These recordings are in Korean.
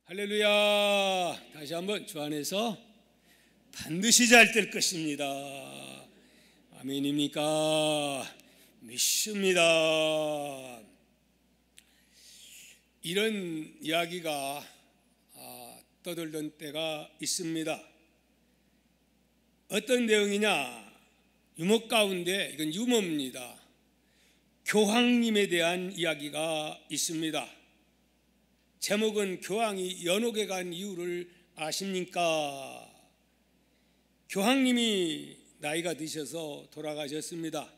할렐루야. 다시 한번 주 안에서 반드시 잘 될 것입니다. 아멘입니까? 믿습니다. 이런 이야기가 떠돌던 때가 있습니다. 어떤 내용이냐? 유머 가운데, 이건 유머입니다. 교황님에 대한 이야기가 있습니다. 제목은 교황이 연옥에 간 이유를 아십니까? 교황님이 나이가 드셔서 돌아가셨습니다.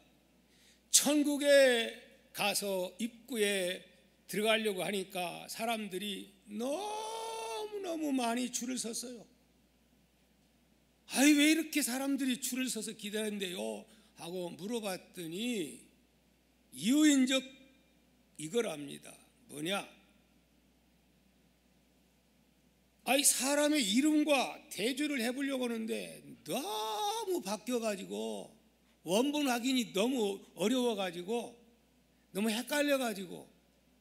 천국에 가서 입구에 들어가려고 하니까 사람들이 너무너무 많이 줄을 섰어요. 아이, 왜 이렇게 사람들이 줄을 서서 기다린대요? 하고 물어봤더니 이유인적 이거랍니다. 뭐냐? 아이, 사람의 이름과 대조를 해보려고 하는데 너무 바뀌어가지고 원본 확인이 너무 어려워가지고 너무 헷갈려가지고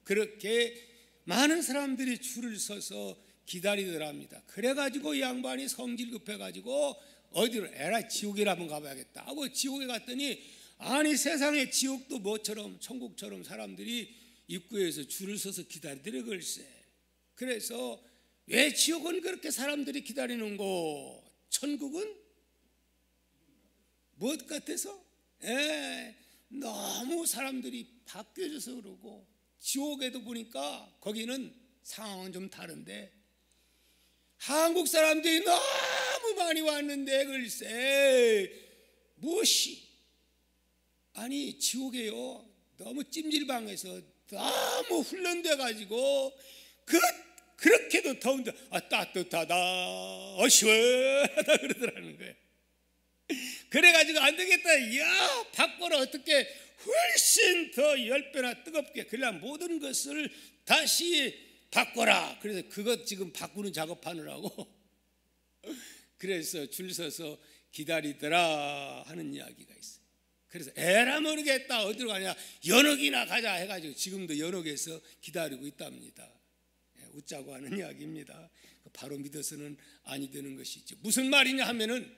그렇게 많은 사람들이 줄을 서서 기다리더랍니다. 그래가지고 이 양반이 성질 급해가지고 어디로? 에라, 지옥에 한번 가봐야겠다 하고 지옥에 갔더니, 아니, 세상에 지옥도 뭐처럼 천국처럼 사람들이 입구에서 줄을 서서 기다리더래 글쎄. 그래서 왜 지옥은 그렇게 사람들이 기다리는고, 천국은 무엇 같아서? 너무 사람들이 바뀌어져서 그러고, 지옥에도 보니까 거기는 상황은 좀 다른데 한국 사람들이 너무 많이 왔는데 글쎄 무엇이? 아니, 지옥에요, 너무 찜질방에서 너무 훈련돼 가지고 그렇게도 더운데 따뜻하다, 시원하다 그러더라는 거예요. 그래가지고 안 되겠다, 야, 바꿔라. 어떻게 훨씬 더 10배나 뜨겁게, 그러려면 모든 것을 다시 바꿔라. 그래서 그것 지금 바꾸는 작업하느라고 그래서 줄 서서 기다리더라 하는 이야기가 있어요. 그래서 에라 모르겠다, 어디로 가냐, 연옥이나 가자 해가지고 지금도 연옥에서 기다리고 있답니다. 웃자고 하는 이야기입니다. 바로 믿어서는 아니 되는 것이죠. 무슨 말이냐 하면은,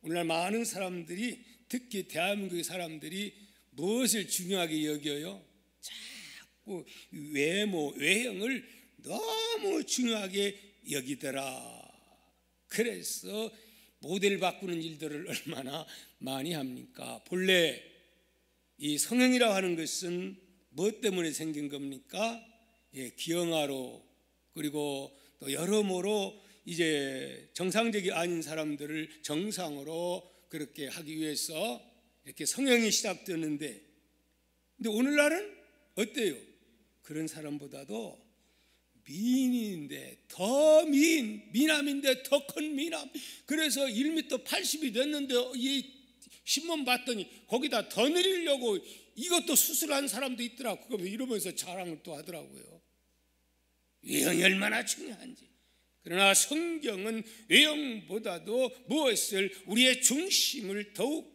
오늘날 많은 사람들이, 특히 대한민국의 사람들이 무엇을 중요하게 여겨요? 자꾸 외모, 외형을 너무 중요하게 여기더라. 그래서 모델 바꾸는 일들을 얼마나 많이 합니까? 본래 이 성형이라고 하는 것은 무엇 때문에 생긴 겁니까? 기형아로, 그리고 또 여러모로 이제 정상적이 아닌 사람들을 정상으로 그렇게 하기 위해서 이렇게 성형이 시작되는데, 근데 오늘날은 어때요? 그런 사람보다도 미인인데 더 미남인데 더 큰 미남. 그래서 1m 80이 됐는데 이 신문 봤더니 거기다 더 내리려고 이것도 수술한 사람도 있더라고. 그거 이러면서 자랑을 또 하더라고요. 외형이 얼마나 중요한지. 그러나 성경은 외형보다도 무엇을, 우리의 중심을 더욱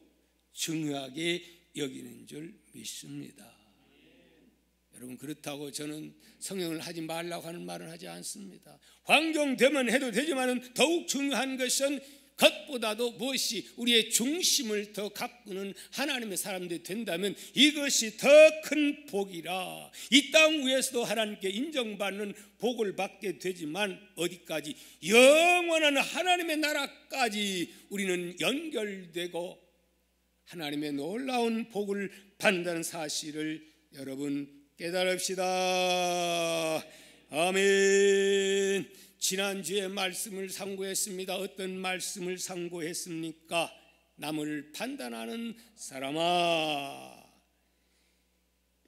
중요하게 여기는 줄 믿습니다. 여러분, 그렇다고 저는 성형을 하지 말라고 하는 말은 하지 않습니다. 환경되면 해도 되지만 더욱 중요한 것은 것보다도 무엇이 우리의 중심을 더 가꾸는 하나님의 사람들이 된다면 이것이 더 큰 복이라, 이 땅 위에서도 하나님께 인정받는 복을 받게 되지만 어디까지? 영원한 하나님의 나라까지 우리는 연결되고 하나님의 놀라운 복을 받는다는 사실을 여러분 깨달읍시다. 아멘. 지난주에 말씀을 상고했습니다. 어떤 말씀을 상고했습니까? 남을 판단하는 사람아,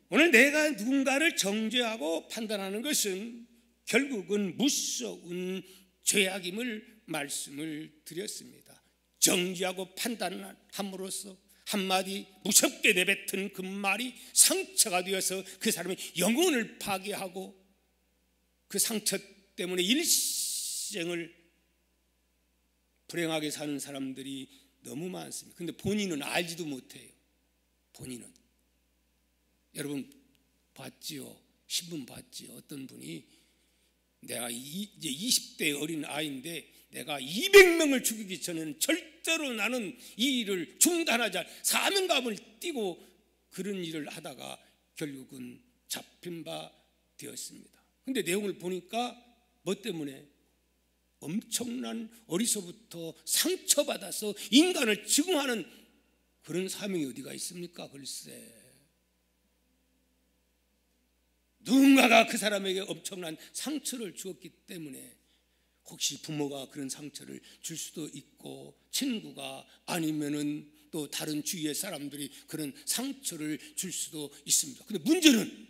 오늘 내가 누군가를 정죄하고 판단하는 것은 결국은 무서운 죄악임을 말씀을 드렸습니다. 정죄하고 판단함으로써 한마디 무섭게 내뱉은 그 말이 상처가 되어서 그 사람의 영혼을 파괴하고 그 상처 때문에 일생을 불행하게 사는 사람들이 너무 많습니다. 그런데 본인은 알지도 못해요. 본인은. 여러분 봤지요? 신문 봤지요? 어떤 분이 내가 이제 20대 어린 아이인데 내가 200명을 죽이기 전에는 절대로 나는 이 일을 중단하자 사명감을 띠고 그런 일을 하다가 결국은 잡힌 바 되었습니다. 그런데 내용을 보니까 뭐 때문에? 엄청난 어리서부터 상처받아서 인간을 증오하는 그런 사명이 어디가 있습니까? 글쎄, 누군가가 그 사람에게 엄청난 상처를 주었기 때문에 혹시 부모가 그런 상처를 줄 수도 있고 친구가 아니면은 또 다른 주위의 사람들이 그런 상처를 줄 수도 있습니다. 근데 문제는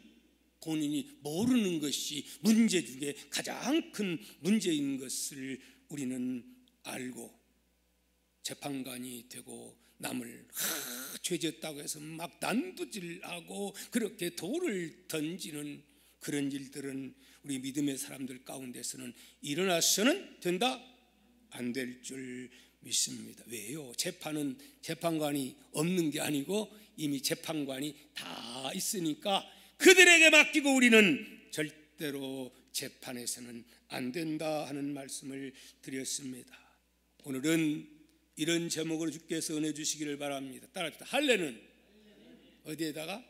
본인이 모르는 것이 문제 중에 가장 큰 문제인 것을 우리는 알고 재판관이 되고 남을 죄졌다고 해서 막 난도질하고 그렇게 돌을 던지는 그런 일들은 우리 믿음의 사람들 가운데서는 일어나서는 된다? 안 될 줄 믿습니다. 왜요? 재판은 재판관이 없는 게 아니고 이미 재판관이 다 있으니까 그들에게 맡기고 우리는 절대로 재판에서는 안 된다 하는 말씀을 드렸습니다. 오늘은 이런 제목으로 주께서 은혜 주시기를 바랍니다. 따라합시다. 할례는 어디에다가?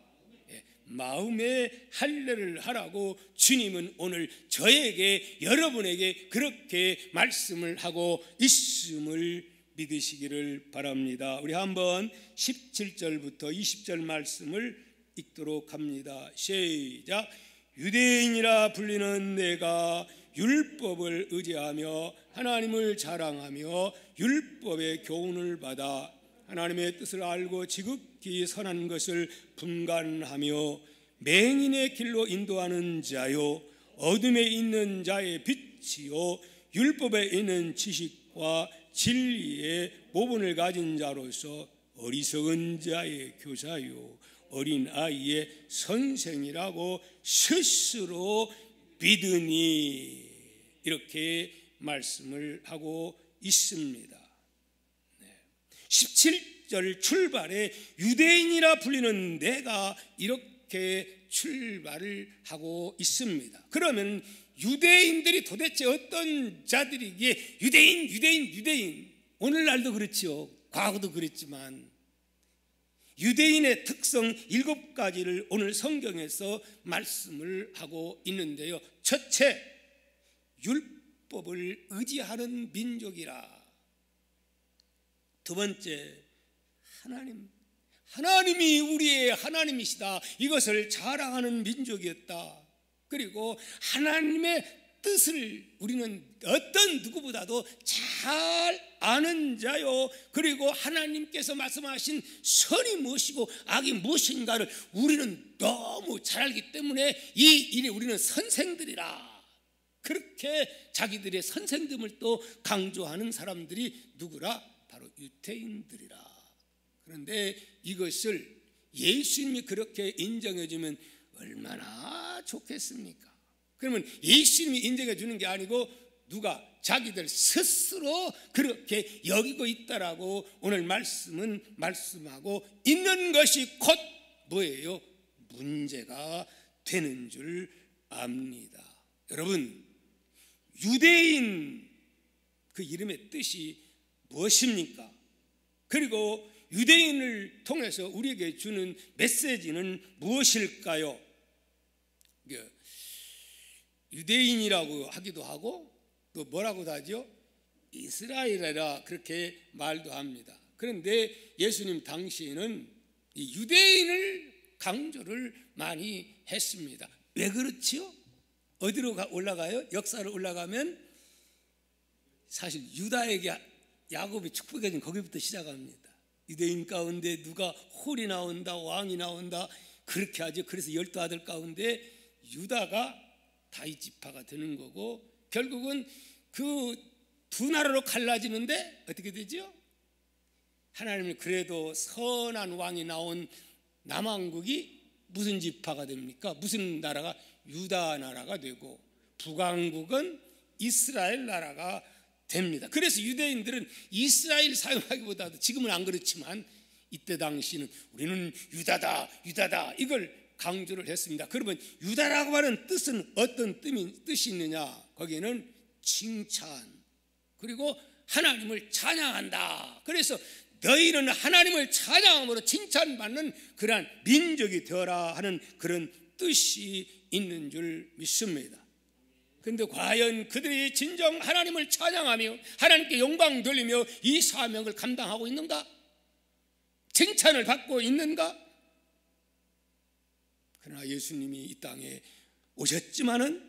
마음에 할례를 하라고 주님은 오늘 저에게 여러분에게 그렇게 말씀을 하고 있음을 믿으시기를 바랍니다. 우리 한번 17절부터 20절 말씀을 읽도록 합니다. 시작. 유대인이라 불리는 내가 율법을 의지하며 하나님을 자랑하며 율법의 교훈을 받아 하나님의 뜻을 알고 지극히 선한 것을 분간하며 맹인의 길로 인도하는 자요 어둠에 있는 자의 빛이요 율법에 있는 지식과 진리의 모본을 가진 자로서 어리석은 자의 교사요 어린 아이의 선생이라고 스스로 믿으니 이렇게 말씀을 하고 있습니다. 17절 출발에 유대인이라 불리는 내가 이렇게 출발을 하고 있습니다. 그러면 유대인들이 도대체 어떤 자들이기에 유대인 오늘날도 그렇죠. 과거도 그랬지만 유대인의 특성 7가지를 오늘 성경에서 말씀을 하고 있는데요. 첫째, 율법을 의지하는 민족이라. 두 번째, 하나님이 우리의 하나님이시다. 이것을 자랑하는 민족이었다. 그리고 하나님의 뜻을 우리는 어떤 누구보다도 잘 아는 자요. 그리고 하나님께서 말씀하신 선이 무엇이고 악이 무엇인가를 우리는 너무 잘 알기 때문에 이 일에 우리는 선생들이라. 그렇게 자기들의 선생됨을 또 강조하는 사람들이 누구라? 바로 유대인들이라. 그런데 이것을 예수님이 그렇게 인정해 주면 얼마나 좋겠습니까? 그러면 예수님이 인정해 주는 게 아니고 누가 자기들 스스로 그렇게 여기고 있다라고 오늘 말씀은 말씀하고 있는 것이 곧 뭐예요? 문제가 되는 줄 압니다. 여러분, 유대인 그 이름의 뜻이 무엇입니까? 그리고 유대인을 통해서 우리에게 주는 메시지는 무엇일까요? 유대인이라고 하기도 하고 또 뭐라고도 하죠? 이스라엘이라 그렇게 말도 합니다. 그런데 예수님 당시에는 이 유대인을 강조를 많이 했습니다. 왜 그렇지요? 어디로 올라가요? 역사를 올라가면 사실 유다에게 야곱이 축복해 준 거기부터 시작합니다. 유대인 가운데 누가 홀이 나온다, 왕이 나온다 그렇게 하죠. 그래서 12아들 가운데 유다가 다윗 지파가 되는 거고 결국은 그 두 나라로 갈라지는데 어떻게 되죠? 하나님은 그래도 선한 왕이 나온 남왕국이 무슨 지파가 됩니까? 무슨 나라가? 유다 나라가 되고 북왕국은 이스라엘 나라가 됩니다. 그래서 유대인들은 이스라엘 사용하기보다도 지금은 안 그렇지만 이때 당시는 우리는 유다다 이걸 강조를 했습니다. 그러면 유다라고 하는 뜻은 어떤 뜻이 있느냐? 거기에는 칭찬, 그리고 하나님을 찬양한다. 그래서 너희는 하나님을 찬양함으로 칭찬받는 그러한 민족이 되어라 하는 그런 뜻이 있는 줄 믿습니다. 그런데 과연 그들이 진정 하나님을 찬양하며 하나님께 영광 돌리며 이 사명을 감당하고 있는가? 칭찬을 받고 있는가? 그러나 예수님이 이 땅에 오셨지만은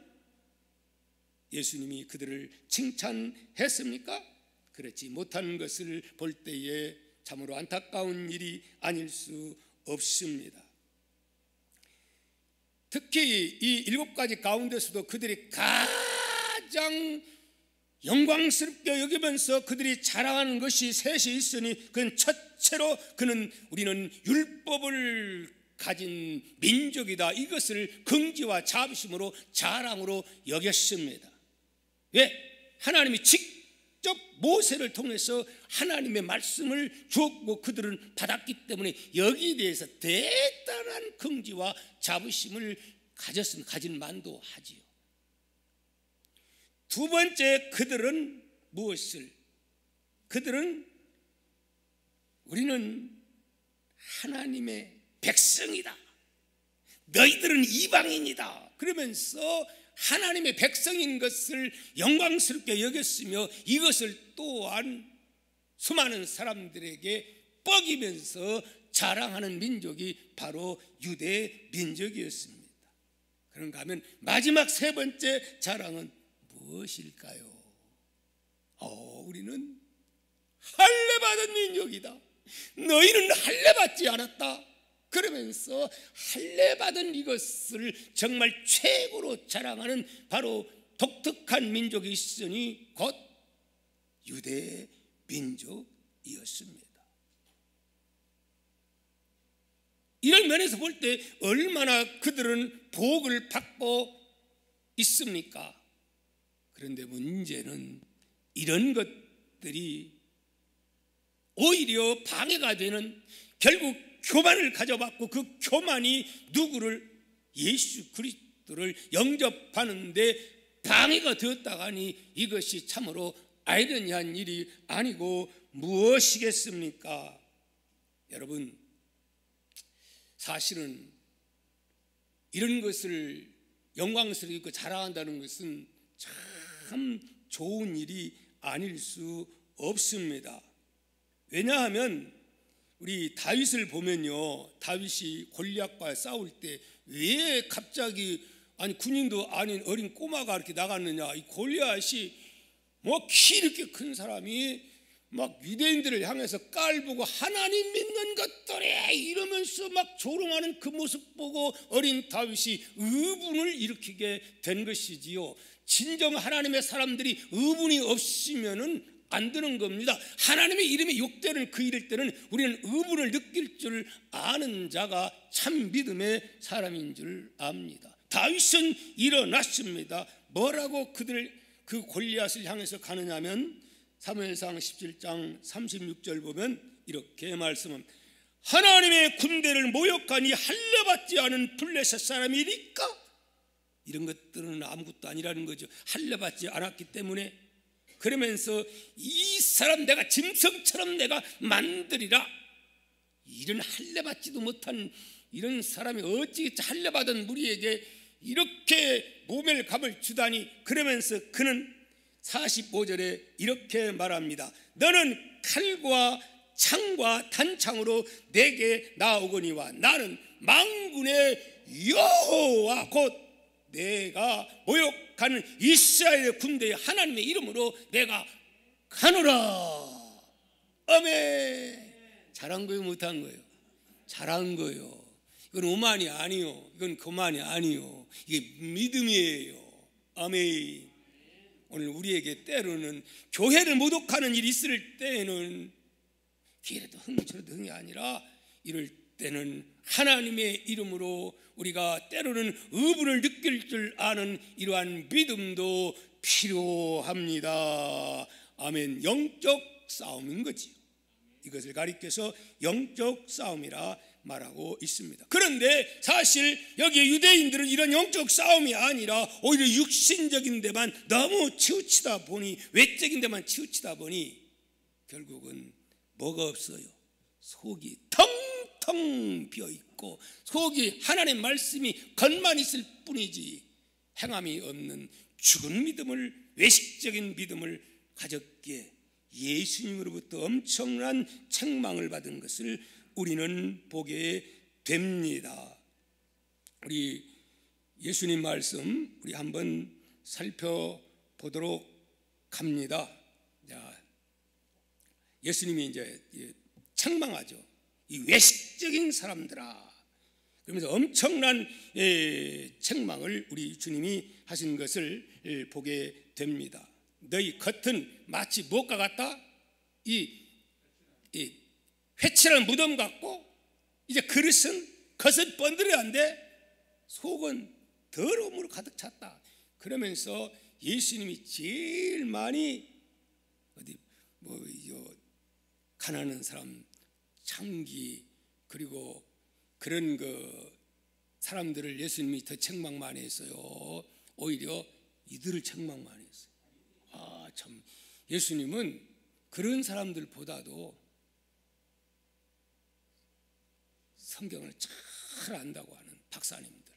예수님이 그들을 칭찬했습니까? 그렇지 못한 것을 볼 때에 참으로 안타까운 일이 아닐 수 없습니다. 특히 이 7가지 가운데서도 그들이 가장 영광스럽게 여기면서 그들이 자랑하는 것이 셋이 있으니 그건 첫째로 우리는 율법을 가진 민족이다. 이것을 긍지와 자부심으로 자랑으로 여겼습니다. 왜? 하나님이 직접 모세를 통해서 하나님의 말씀을 주었고 그들은 받았기 때문에 여기에 대해서 대단한 긍지와 자부심을 가진 만도 하지요. 두 번째, 그들은 무엇을? 그들은 우리는 하나님의 백성이다. 너희들은 이방인이다. 그러면서 하나님의 백성인 것을 영광스럽게 여겼으며 이것을 또한 수많은 사람들에게 뻐기면서 자랑하는 민족이 바로 유대 민족이었습니다. 그런가 하면 마지막 세 번째 자랑은 무엇일까요? 우리는 할례받은 민족이다. 너희는 할례받지 않았다. 그러면서 할례받은 이것을 정말 최고로 자랑하는 바로 독특한 민족이 있으니 곧 유대 민족이었습니다. 이런 면에서 볼 때 얼마나 그들은 복을 받고 있습니까? 그런데 문제는 이런 것들이 오히려 방해가 되는, 결국 교만을 가져봤고 그 교만이 누구를? 예수 그리스도를 영접하는데 방해가 되었다가 하니 이것이 참으로 아이러니한 일이 아니고 무엇이겠습니까? 여러분, 사실은 이런 것을 영광스럽게 자랑한다는 것은 참 좋은 일이 아닐 수 없습니다. 왜냐하면 우리 다윗을 보면요, 다윗이 골리앗과 싸울 때 왜 갑자기 군인도 아닌 어린 꼬마가 이렇게 나갔느냐? 이 골리앗이 키 이렇게 큰 사람이 막 유대인들을 향해서 깔보고 하나님 믿는 것들에 이러면서 막 조롱하는 그 모습 보고 어린 다윗이 의분을 일으키게 된 것이지요. 진정 하나님의 사람들이 의분이 없으면은 안 되는 겁니다. 하나님의 이름이 욕되는 그 일일 때는 우리는 의분을 느낄 줄 아는 자가 참 믿음의 사람인 줄 압니다. 다윗은 일어났습니다. 뭐라고 그 골리앗을 향해서 가느냐면 사무엘상 17장 36절 보면 이렇게 말씀합니다. 하나님의 군대를 모욕하니 할례받지 않은 블레셋 사람이니까. 이런 것들은 아무것도 아니라는 거죠. 할례받지 않았기 때문에. 그러면서 이 사람 내가 짐승처럼 내가 만들이라. 이런 할례받지도 못한 이런 사람이 어찌 할례받은 무리에게 이렇게 모멸감을 주다니. 그러면서 그는 45절에 이렇게 말합니다. 너는 칼과 창과 단창으로 내게 나오거니와 나는 만군의 여호와 곧 내가 모욕하는 이스라엘의 군대의 하나님의 이름으로 내가 가노라. 아멘. 잘한 거예요, 못한 거예요? 잘한 거예요. 이건 오만이 아니요, 이건 교만이 아니요, 이게 믿음이에요. 아멘. 오늘 우리에게 때로는 교회를 모독하는 일이 있을 때에는 기회도 흥처럼 흥이 아니라 이럴 때는 하나님의 이름으로 우리가 때로는 의분을 느낄 줄 아는 이러한 믿음도 필요합니다. 아멘. 영적 싸움인 거지요. 이것을 가리켜서 영적 싸움이라 말하고 있습니다. 그런데 사실 여기 유대인들은 이런 영적 싸움이 아니라 오히려 육신적인 데만 너무 치우치다 보니, 외적인 데만 치우치다 보니 결국은 뭐가 없어요. 속이 텅텅 비어있고 속이 하나님의 말씀이 겉만 있을 뿐이지 행함이 없는 죽은 믿음을, 외식적인 믿음을 가졌기에 예수님으로부터 엄청난 책망을 받은 것을 우리는 보게 됩니다. 우리 예수님 말씀 우리 한번 살펴보도록 합니다. 자, 예수님이 이제 책망하죠. 이 외식적인 사람들아. 그러면서 엄청난 책망을 우리 주님이 하신 것을 보게 됩니다. 너희 겉은 마치 무엇과 같다? 이 회칠한 무덤 같고, 이제 겉은 번들어한데 속은 더러움으로 가득 찼다. 그러면서 예수님이 제일 많이 가난한 사람, 창기, 그리고 그런 사람들을 예수님이 더 책망 많이 했어요. 오히려 이들을 책망 많이 했어요. 참, 예수님은 그런 사람들보다도 성경을 잘 안다고 하는 박사님들,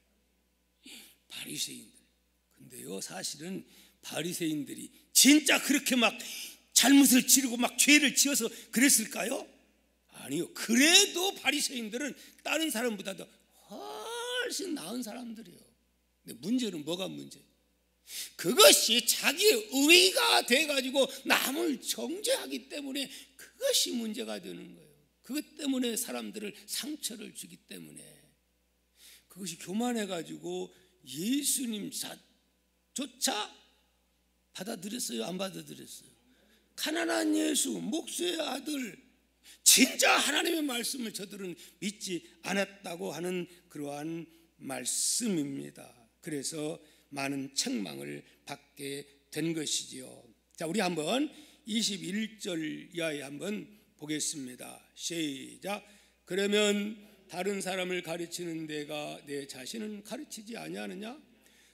바리새인들. 근데요, 사실은 바리새인들이 진짜 그렇게 막 잘못을 지르고 막 죄를 지어서 그랬을까요? 아니요. 그래도 바리새인들은 다른 사람보다도 훨씬 나은 사람들이에요. 근데 문제는 뭐가 문제예요? 그것이 자기의 의가 돼가지고 남을 정죄하기 때문에 그것이 문제가 되는 거예요. 그것 때문에 사람들을 상처를 주기 때문에 그것이 교만해가지고 예수님조차 받아들였어요? 안 받아들였어요? 가난한 예수, 목수의 아들, 진짜 하나님의 말씀을 저들은 믿지 않았다고 하는 그러한 말씀입니다. 그래서 많은 책망을 받게 된 것이지요. 자, 우리 한번 21절 이하에 한번 보겠습니다. 시작. 그러면 다른 사람을 가르치는 내가 내 자신은 가르치지 아니하느냐?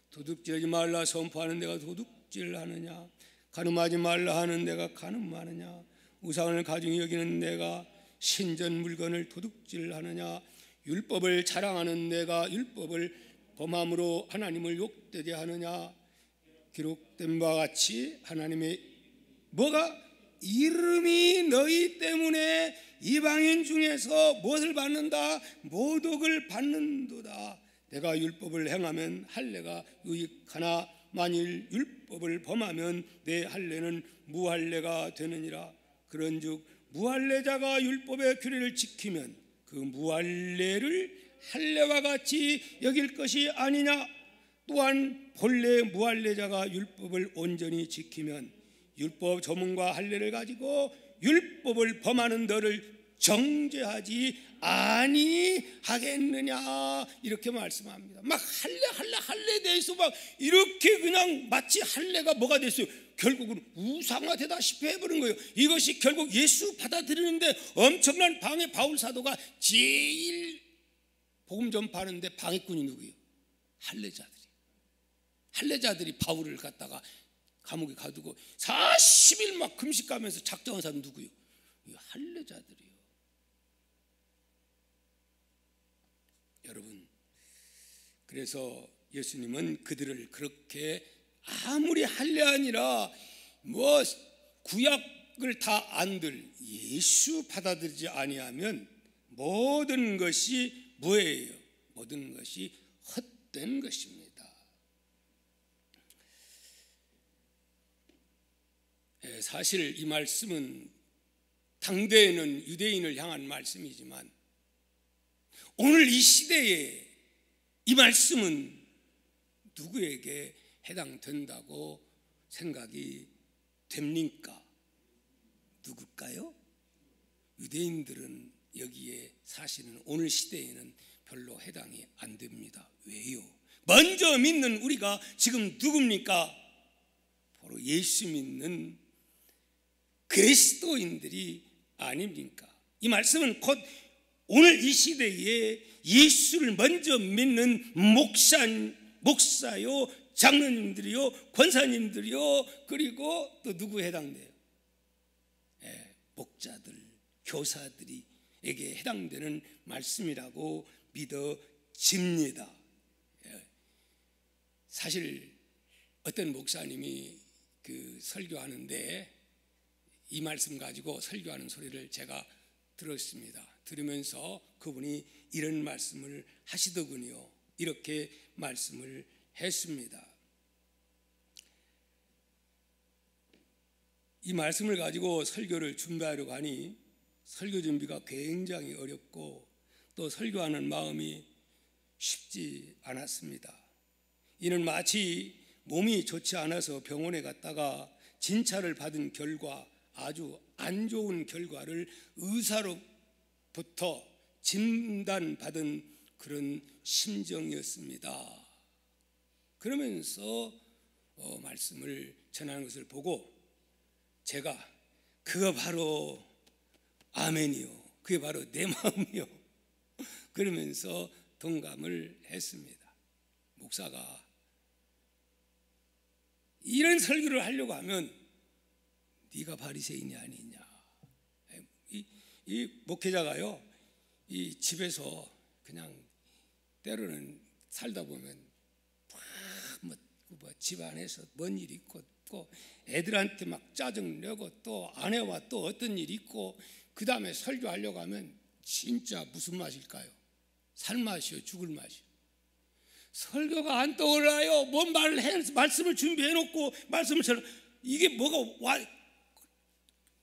도둑질하지 말라 선포하는 내가 도둑질하느냐? 간음하지 말라 하는 내가 간음하느냐? 우상을 가증히 여기는 내가 신전 물건을 도둑질하느냐? 율법을 자랑하는 내가 율법을 범함으로 하나님을 욕되게 하느냐? 기록된 바와 같이 하나님의 뭐가? 이름이 너희 때문에 이방인 중에서 무엇을 받는다? 모독을 받는도다. 내가 율법을 행하면 할례가 유익하나 만일 율법을 범하면 내 할례는 무할례가 되느니라. 그런즉 무할례자가 율법의 규례를 지키면 그 무할례를 할례와 같이 여길 것이 아니냐? 또한 본래 무할례자가 율법을 온전히 지키면 율법 조문과 할례를 가지고 율법을 범하는 너를 정죄하지 아니하겠느냐? 이렇게 말씀합니다. 막 할례에 대해서 막 이렇게 그냥 마치 할례가 뭐가 됐어요? 결국은 우상화되다시피 해버린 거예요. 이것이 결국 예수 받아들이는데 엄청난 방해. 바울 사도가 제일 복음 전파하는데 방해꾼이 누구예요? 할례자들이 바울을 갖다가 감옥에 가두고 40일 막 금식하면서 작정한 사람 누구예요? 할례자들이요. 여러분, 그래서 예수님은 그들을 그렇게 아무리 할례 아니라 뭐 구약을 다 안들 예수 받아들이지 아니하면 모든 것이 뭐예요? 모든 것이 헛된 것입니다. 사실 이 말씀은 당대에는 유대인을 향한 말씀이지만 오늘 이 시대에 이 말씀은 누구에게 해당된다고 생각이 됩니까? 누굴까요? 유대인들은 여기에 사실은 오늘 시대에는 별로 해당이 안 됩니다. 왜요? 먼저 믿는 우리가 지금 누굽니까? 바로 예수 믿는 그리스도인들이 아닙니까? 이 말씀은 곧 오늘 이 시대에 예수를 먼저 믿는 목사요, 장로님들이요, 권사님들이요, 그리고 또 누구 해당돼요? 목자들, 교사들에게 해당되는 말씀이라고 믿어집니다. 사실 어떤 목사님이 그 설교하는데 이 말씀 가지고 설교하는 소리를 제가 들었습니다. 들으면서 그분이 이런 말씀을 하시더군요. 이렇게 말씀을 했습니다. 이 말씀을 가지고 설교를 준비하려고 하니 설교 준비가 굉장히 어렵고 또 설교하는 마음이 쉽지 않았습니다. 이는 마치 몸이 좋지 않아서 병원에 갔다가 진찰을 받은 결과 아주 안 좋은 결과를 의사로부터 진단받은 그런 심정이었습니다. 그러면서 말씀을 전하는 것을 보고 제가 그거 바로 아멘이요, 그게 바로 내 마음이요, 그러면서 동감을 했습니다. 목사가 이런 설교를 하려고 하면 네가 바리새인이 아니냐. 이 목회자가요, 이 집에서 그냥 때로는 살다 보면 뭐 집안에서 뭔 일이 있고 또 애들한테 막 짜증내고 또 아내와 또 어떤 일이 있고 그 다음에 설교하려고 하면 진짜 무슨 맛일까요? 살 맛이요, 죽을 맛이요. 설교가 안 떠올라요. 뭔 말을 말씀을 준비해놓고 말씀을 이게 뭐가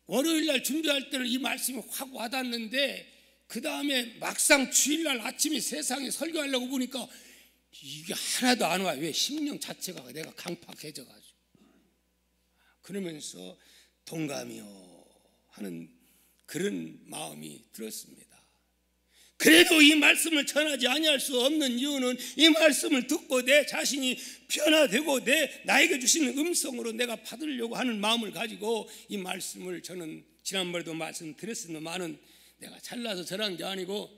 월요일날 준비할 때는 이 말씀이 확 와닿는데 그 다음에 막상 주일날 아침에 세상에 설교하려고 보니까 이게 하나도 안 와. 왜? 심령 자체가 내가 강팍해져가지고. 그러면서 동감이요 하는 그런 마음이 들었습니다. 그래도 이 말씀을 전하지 아니할 수 없는 이유는 이 말씀을 듣고 내 자신이 변화되고 나에게 주시는 음성으로 내가 받으려고 하는 마음을 가지고 이 말씀을 저는 지난번에도 말씀드렸습니다만은 내가 잘나서 전한 게 아니고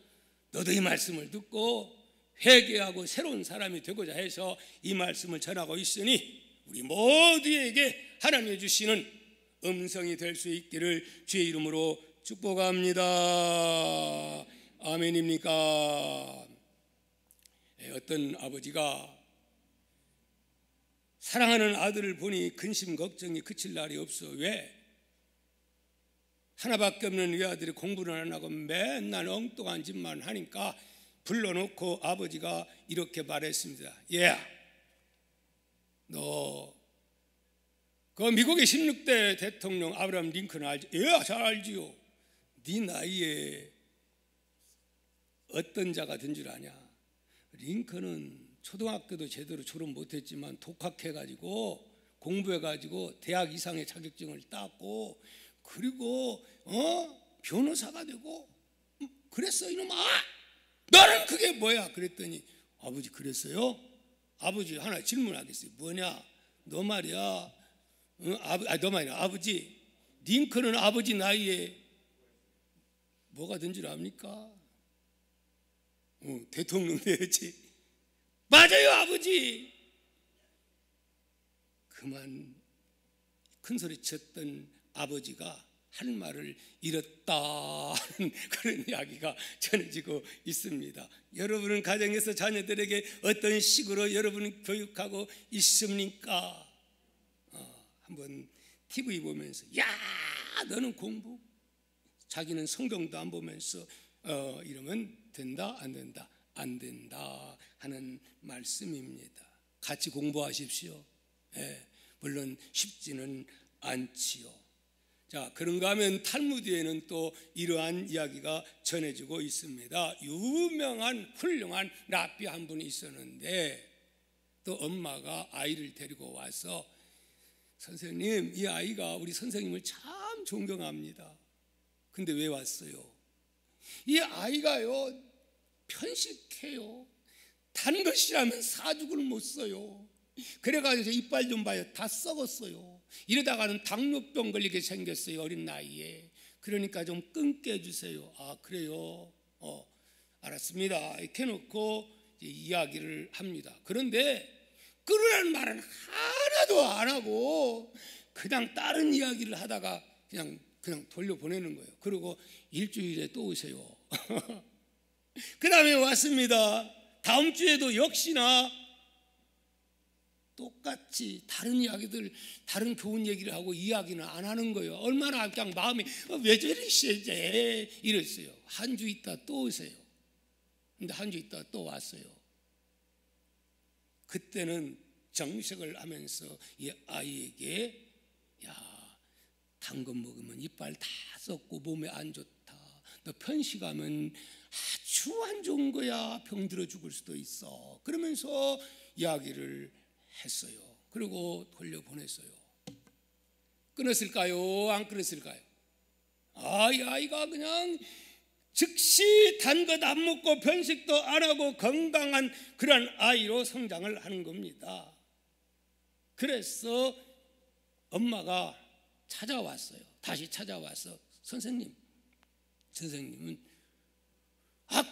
너도 이 말씀을 듣고 회개하고 새로운 사람이 되고자 해서 이 말씀을 전하고 있으니 우리 모두에게 하나님이 주시는 음성이 될 수 있기를 주의 이름으로 축복합니다. 아멘입니까? 어떤 아버지가 사랑하는 아들을 보니 근심 걱정이 그칠 날이 없어. 왜? 하나밖에 없는 외아들이 공부를 안 하고 맨날 엉뚱한 짓만 하니까 불러놓고 아버지가 이렇게 말했습니다. 얘야, 너 그 미국의 16대 대통령 아브라함 링컨 알지? 예, 잘 알지요. 네 나이에 어떤 자가 된 줄 아냐? 링컨은 초등학교도 제대로 졸업 못했지만 독학해가지고 공부해가지고 대학 이상의 자격증을 땄고 그리고 변호사가 되고 그랬어. 이놈아, 너는 그게 뭐야? 그랬더니 아버지 그랬어요? 아버지 하나 질문하겠어요. 뭐냐? 너 말이야, 너 말이야, 아버지 링컨은 아버지 나이에 뭐가 된 줄 압니까? 대통령 되었지. 맞아요, 아버지. 그만 큰소리 쳤던 아버지가 할 말을 잃었다는 그런 이야기가 전해지고 있습니다. 여러분은 가정에서 자녀들에게 어떤 식으로 여러분은 교육하고 있습니까? 한번 TV 보면서 야, 너는 공부, 자기는 성경도 안 보면서 이러면 된다 안 된다? 안 된다 하는 말씀입니다. 같이 공부하십시오. 물론 쉽지는 않지요. 자, 그런가 하면 탈무드에는 또 이러한 이야기가 전해지고 있습니다. 유명한 훌륭한 랍비 한 분이 있었는데 또 엄마가 아이를 데리고 와서 선생님, 이 아이가 우리 선생님을 참 존경합니다. 근데 왜 왔어요? 이 아이가요 편식해요. 단 것이라면 사죽을 못 써요. 그래가지고 이빨 좀 봐요, 다 썩었어요. 이러다가는 당뇨병 걸리게 생겼어요, 어린 나이에. 그러니까 좀 끊게 해주세요. 아, 그래요? 알았습니다. 이렇게 해놓고 이야기를 합니다. 그런데 끊으라는 말은 하나도 안 하고 그냥 다른 이야기를 하다가 그냥 돌려보내는 거예요. 그리고 일주일에 또 오세요. 그 다음에 왔습니다. 다음 주에도 역시나 똑같이 다른 이야기들, 다른 교훈 얘기를 하고 이야기는 안 하는 거예요. 얼마나 그냥 마음이 왜 저리시지 이랬어요. 한 주 있다 또 오세요. 근데 한 주 있다 또 왔어요. 그때는 정색을 하면서 이 아이에게 단 거 먹으면 이빨 다 썩고 몸에 안 좋다. 너 편식하면 아주 안 좋은 거야. 병들어 죽을 수도 있어. 그러면서 이야기를 했어요. 그리고 돌려보냈어요. 끊었을까요? 안 끊었을까요? 이 아이가 그냥 즉시 단 것 안 먹고 편식도 안 하고 건강한 그런 아이로 성장을 하는 겁니다. 그래서 엄마가 찾아왔어요. 다시 찾아와서 선생님은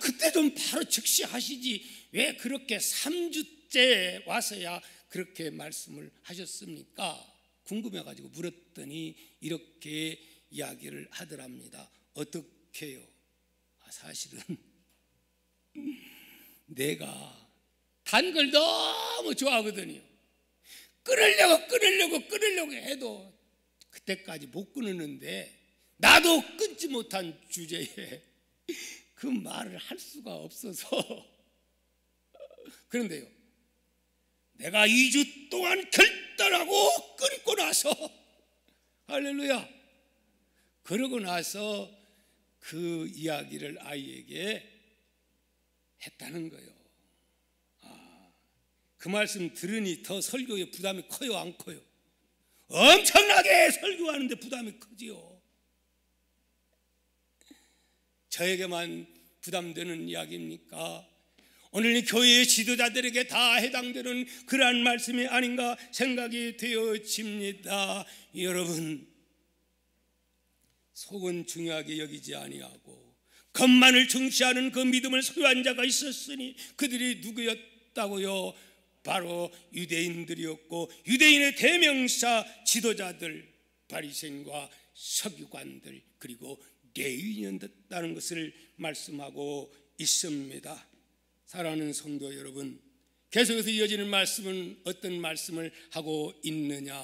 그때 좀 바로 즉시 하시지 왜 그렇게 3주째 와서야 그렇게 말씀을 하셨습니까? 궁금해가지고 물었더니 이렇게 이야기를 하더랍니다. 어떻게 해요? 사실은 내가 단 걸 너무 좋아하거든요. 끊으려고 해도 그때까지 못 끊었는데 나도 끊지 못한 주제에 그 말을 할 수가 없어서 그런데요, 내가 2주 동안 결단하고 끊고 나서 할렐루야, 그러고 나서 그 이야기를 아이에게 했다는 거예요. 그 말씀 들으니 더 설교에 부담이 커요, 안 커요? 엄청나게 설교하는데 부담이 크지요. 저에게만 부담되는 이야기입니까? 오늘 이 교회의 지도자들에게 다 해당되는 그러한 말씀이 아닌가 생각이 되어집니다. 여러분, 속은 중요하게 여기지 아니하고 겉만을 중시하는 그 믿음을 소유한 자가 있었으니 그들이 누구였다고요? 바로 유대인들이었고 유대인의 대명사 지도자들, 바리새인과 서기관들, 그리고 레위인이었다는 것을 말씀하고 있습니다. 사랑하는 성도 여러분, 계속해서 이어지는 말씀은 어떤 말씀을 하고 있느냐?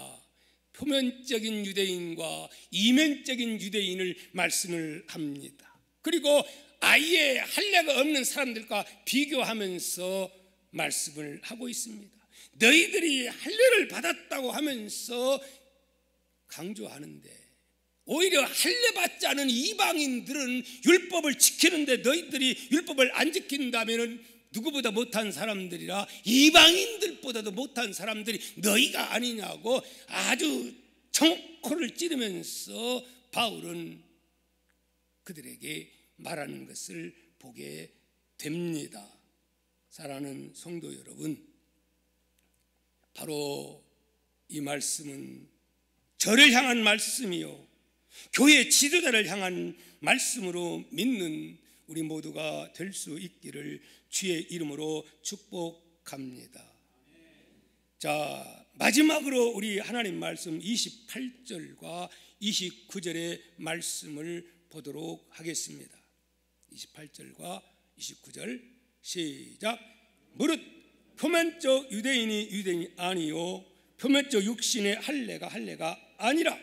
표면적인 유대인과 이면적인 유대인을 말씀을 합니다. 그리고 아예 할례가 없는 사람들과 비교하면서 말씀을 하고 있습니다. 너희들이 할례를 받았다고 하면서 강조하는데 오히려 할례 받지 않은 이방인들은 율법을 지키는데 너희들이 율법을 안 지킨다면 누구보다 못한 사람들이라 이방인들보다도 못한 사람들이 너희가 아니냐고 아주 정코를 찌르면서 바울은 그들에게 말하는 것을 보게 됩니다. 사랑하는 성도 여러분, 바로 이 말씀은 저를 향한 말씀이요 교회 지도자를 향한 말씀으로 믿는 우리 모두가 될 수 있기를 주의 이름으로 축복합니다. 자, 마지막으로 우리 하나님 말씀 28절과 29절의 말씀을 보도록 하겠습니다. 28절과 29절 시작. 무릇 표면적 유대인이 유대인이 아니요 표면적 육신의 할례가 아니라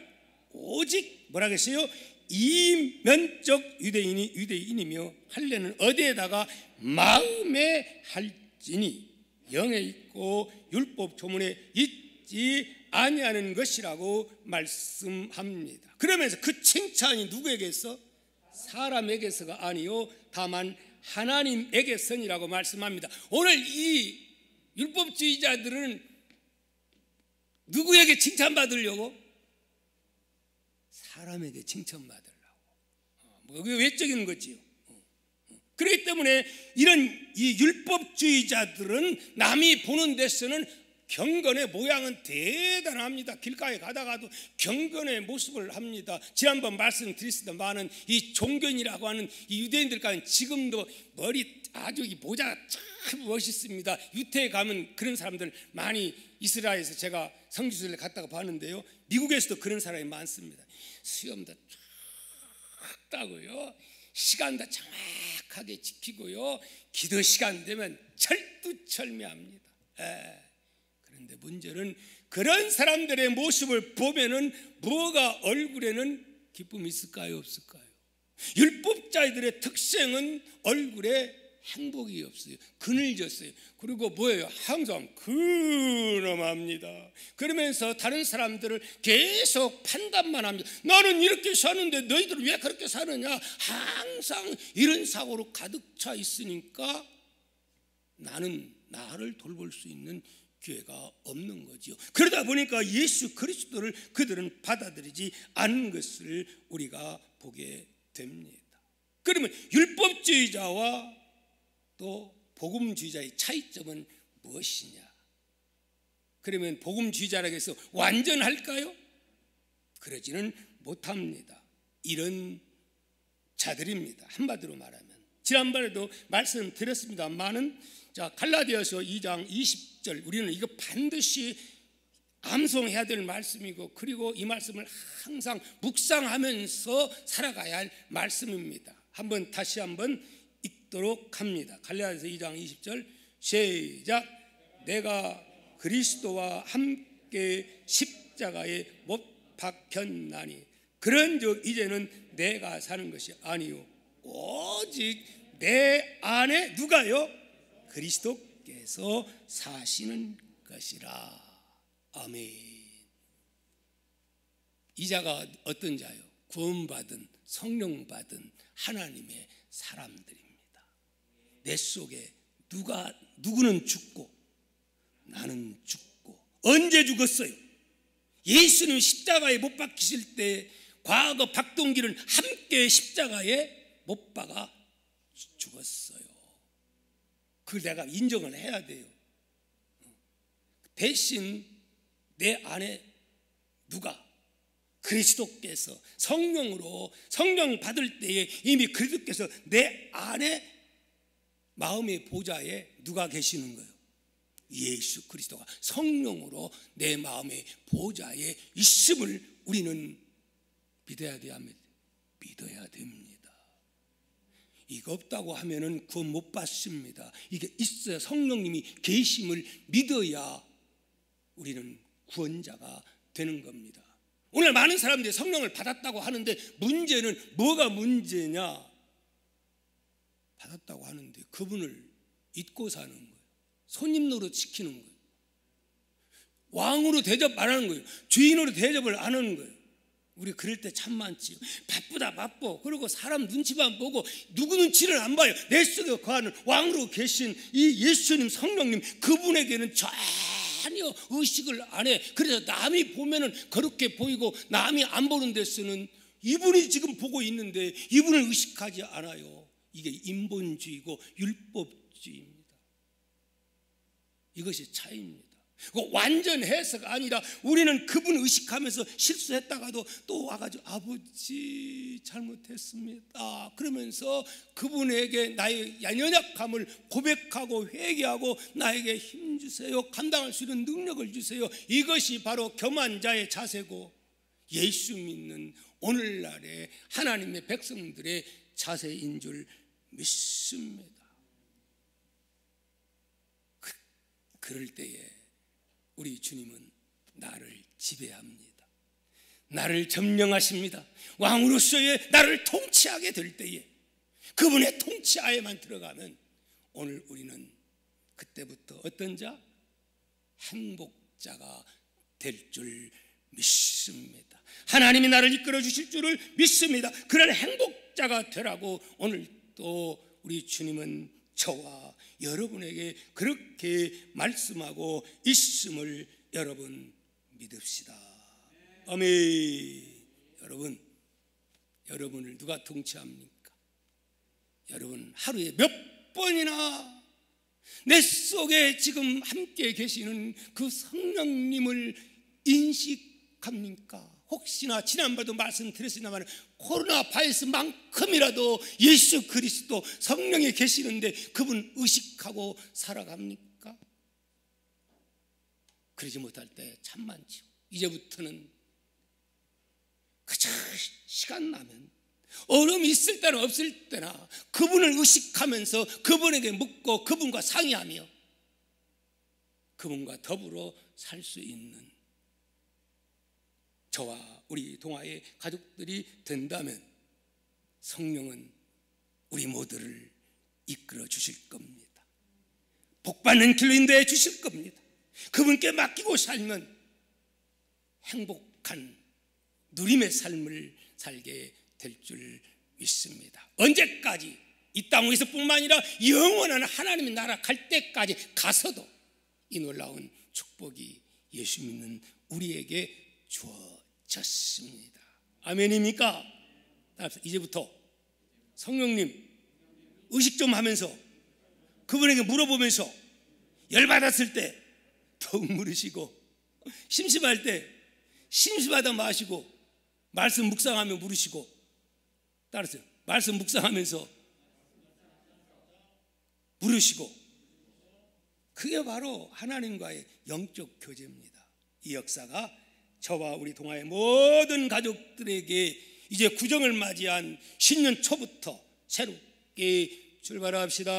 오직 뭐라겠어요? 이면적 유대인이 유대인이며 할례는 어디에다가 마음에 할지니 영에 있고 율법 조문에 있지 아니하는 것이라고 말씀합니다. 그러면서 그 칭찬이 누구에게서? 사람에게서가 아니요 다만 하나님에게서니라고 말씀합니다. 오늘 이 율법주의자들은 누구에게 칭찬받으려고? 사람에게 칭찬받으려고. 그게 외적인 거지요. 그렇기 때문에 이런 이 율법주의자들은 남이 보는 데서는 경건의 모양은 대단합니다. 길가에 가다가도 경건의 모습을 합니다. 지난번 말씀드렸습니다만은 이 종견이라고 하는 이 유대인들과는 지금도 머리 아주 이 모자가 참 멋있습니다. 유태에 가면 그런 사람들 많이, 이스라엘에서 제가 성지순례 갔다가 봤는데요, 미국에서도 그런 사람이 많습니다. 수염도 쫙 따고요, 시간도 정확하게 지키고요, 기도 시간 되면 철두철미합니다. 그런데 문제는 그런 사람들의 모습을 보면은 뭐가 얼굴에는 기쁨이 있을까요, 없을까요? 율법자들의 특성은 얼굴에 행복이 없어요. 그늘졌어요. 그리고 뭐예요? 항상 근엄합니다. 그러면서 다른 사람들을 계속 판단만 합니다. 나는 이렇게 사는데 너희들은 왜 그렇게 사느냐? 항상 이런 사고로 가득 차 있으니까 나는 나를 돌볼 수 있는 기회가 없는 거지요. 그러다 보니까 예수 그리스도를 그들은 받아들이지 않는 것을 우리가 보게 됩니다. 그러면 율법주의자와 또 복음주의자의 차이점은 무엇이냐? 그러면 복음주의자라고 해서 완전할까요? 그러지는 못합니다. 이런 자들입니다. 한마디로 말하면, 지난번에도 말씀드렸습니다만은, 자, 갈라디아서 2장 20절, 우리는 이거 반드시 암송해야 될 말씀이고, 그리고 이 말씀을 항상 묵상하면서 살아가야 할 말씀입니다. 다시 한번 읽도록 합니다. 갈라디아서 2장 20절 시작. 내가 그리스도와 함께 십자가에 못 박혔나니 그런즉 이제는 내가 사는 것이 아니요 오직 내 안에 누가요? 그리스도께서 사시는 것이라. 아멘. 이 자가 어떤 자요? 구원받은, 성령받은 하나님의 사람들입니다. 내 속에 누구는 죽고 나는 죽고. 언제 죽었어요? 예수님 십자가에 못 박히실 때 과거 박동기는 함께 십자가에 못 박아 죽었어요. 그걸 내가 인정을 해야 돼요. 대신 내 안에 누가? 그리스도께서 성령으로, 성령 받을 때에 이미 그리스도께서 내 안에 마음의 보좌에 누가 계시는 거예요? 예수 그리스도가 성령으로 내 마음의 보좌에 있음을 우리는 믿어야 돼야 믿어야 됩니다. 이거 없다고 하면은 구원 못 받습니다. 이게 있어야, 성령님이 계심을 믿어야 우리는 구원자가 되는 겁니다. 오늘 많은 사람들이 성령을 받았다고 하는데 문제는 뭐가 문제냐? 받았다고 하는데 그분을 잊고 사는 거예요. 손님 노릇 시키는 거예요. 왕으로 대접 안 하는 거예요. 주인으로 대접을 안 하는 거예요. 우리 그럴 때 참 많지요. 바쁘다 바빠. 그리고 사람 눈치만 보고 누구 눈치를 안 봐요. 내 속에 거하는 왕으로 계신 이 예수님 성령님, 그분에게는 전혀 의식을 안 해. 그래서 남이 보면은 그렇게 보이고 남이 안 보는 데서는 이분이 지금 보고 있는데 이분을 의식하지 않아요. 이게 인본주의고 율법주의입니다. 이것이 차이입니다. 완전 해석 아니라 우리는 그분 의식하면서 실수했다가도 또 와가지고 아버지 잘못했습니다 그러면서 그분에게 나의 연약함을 고백하고 회개하고 나에게 힘 주세요, 감당할 수 있는 능력을 주세요. 이것이 바로 겸한 자의 자세고 예수 믿는 오늘날의 하나님의 백성들의 자세인 줄 믿습니다. 그럴 때에 우리 주님은 나를 지배합니다. 나를 점령하십니다. 왕으로서의 나를 통치하게 될 때에 그분의 통치하에만 들어가면 오늘 우리는 그때부터 어떤 자? 행복자가 될 줄 믿습니다. 하나님이 나를 이끌어 주실 줄을 믿습니다. 그런 행복자가 되라고 오늘 또 우리 주님은 저와 여러분에게 그렇게 말씀하고 있음을 여러분 믿읍시다. 아멘. 여러분을 누가 통치합니까? 여러분 하루에 몇 번이나 내 속에 지금 함께 계시는 그 성령님을 인식합니까? 혹시나 지난번에도 말씀드렸습니다만 코로나 바이러스만큼이라도 예수 그리스도 성령이 계시는데 그분 의식하고 살아갑니까? 그러지 못할 때 참 많죠. 이제부터는 그저 시간 나면 어려움이 있을 때나 없을 때나 그분을 의식하면서 그분에게 묻고 그분과 상의하며 그분과 더불어 살 수 있는 저와 우리 동아의 가족들이 된다면 성령은 우리 모두를 이끌어 주실 겁니다. 복받는 길로 인도해 주실 겁니다. 그분께 맡기고 살면 행복한 누림의 삶을 살게 될 줄 믿습니다. 언제까지? 이 땅에서 뿐만 아니라 영원한 하나님의 나라 갈 때까지 가서도 이 놀라운 축복이 예수 믿는 우리에게 주어졌습니다. 아멘입니까? 이제부터 성령님 의식 좀 하면서 그분에게 물어보면서 열받았을 때 더욱 물으시고 심심할 때 심심하다 마시고 말씀 묵상하며 물으시고 따라서 말씀 묵상하면서 물으시고 그게 바로 하나님과의 영적 교제입니다. 이 역사가 저와 우리 동아의 모든 가족들에게 이제 구정을 맞이한 신년 초부터 새롭게 출발합시다.